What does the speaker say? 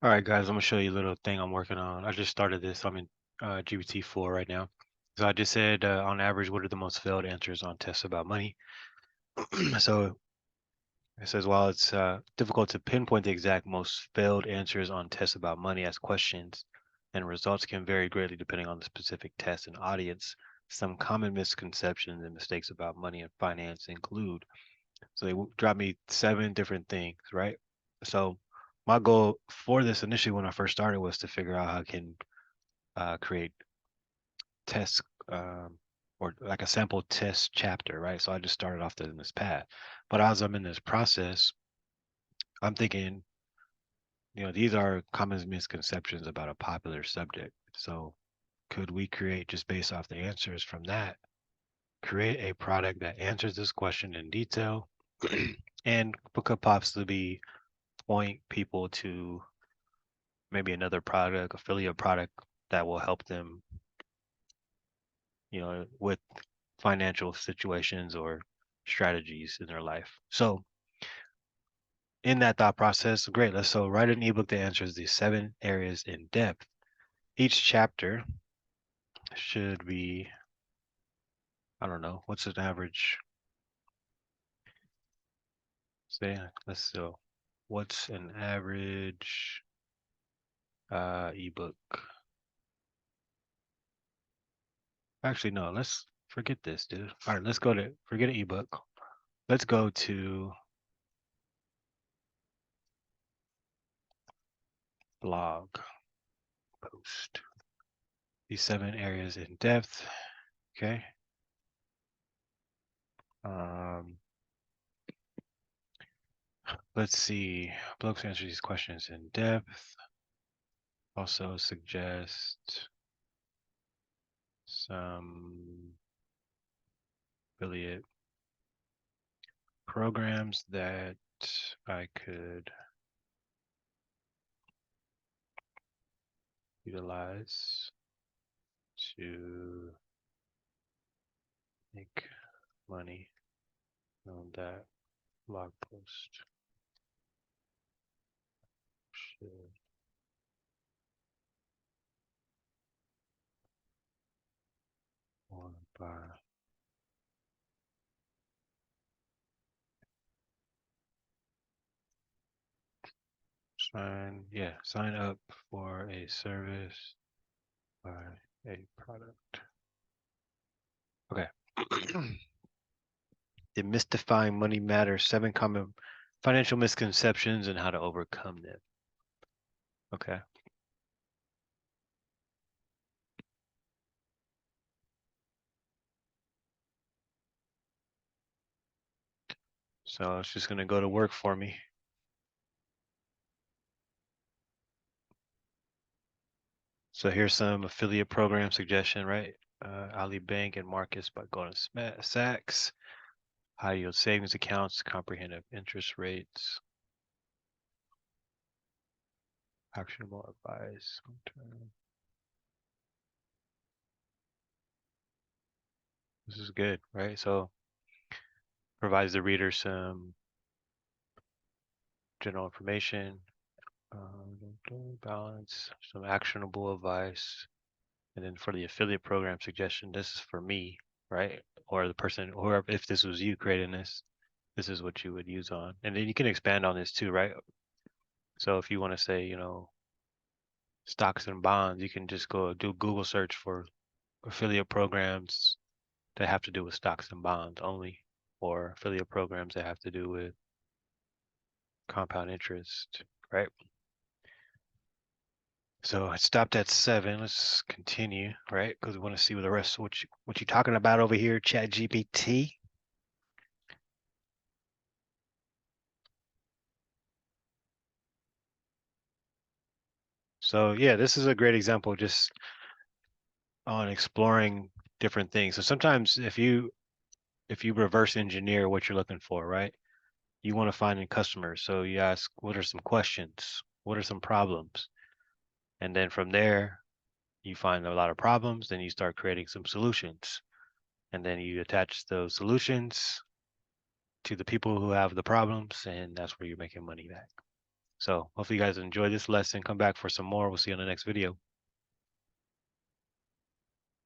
All right, guys, I'm gonna show you a little thing I'm working on. I just started this. I'm in GPT-4 right now. So I just said, on average, what are the most failed answers on tests about money? So it says, while it's difficult to pinpoint the exact most failed answers on tests about money as questions, and results can vary greatly depending on the specific test and audience. Some common misconceptions and mistakes about money and finance include. So they dropped me 7 different things, right? So my goal for this initially when I first started was to figure out how I can create tests, or like a sample test chapter, right? So I just started off in this path. But as I'm in this process, I'm thinking, these are common misconceptions about a popular subject. So could we create, just based off the answers from that, create a product that answers this question in detail and could possibly point people to maybe another product, affiliate product that will help them, with financial situations or strategies in their life. So in that thought process, great. Let's so write an ebook that answers these 7 areas in depth. Each chapter should be, I don't know, what's an average, say, let's so what's an average ebook? Actually, no, let's forget this, dude. All right, let's go to forget an ebook. Let's go to blog post. These 7 areas in depth. Okay. Um, let's see. Blogs answer these questions in depth. Also suggest some affiliate programs that I could utilize to make money on that blog post. Should want to buy. Sign up for a service, buy a product. Okay. Demystifying money matters, 7 common financial misconceptions and how to overcome them. Okay. So it's just going to go to work for me. So here's some affiliate program suggestion, right? Ali Bank and Marcus by Goldman Sachs. High yield savings accounts, comprehensive interest rates, actionable advice. This is good, right? So provides the reader some general information, balance, some actionable advice. And then for the affiliate program suggestion, this is for me, right? Or the person, or if this was you creating this is what you would use on. And then you can expand on this too, right? So if you want to say, stocks and bonds, you can just go do Google search for affiliate programs that have to do with stocks and bonds only, or affiliate programs that have to do with compound interest, right? So I stopped at 7. Let's continue, right? Because we want to see what the rest of what you talking about over here, ChatGPT. So yeah, this is a great example just on exploring different things. So sometimes if you reverse engineer what you're looking for, right? You want to find in customers. So you ask, what are some questions? What are some problems? And then from there, you find a lot of problems, then you start creating some solutions. And then you attach those solutions to the people who have the problems, and that's where you're making money back. So hopefully you guys enjoy this lesson. Come back for some more. We'll see you on the next video.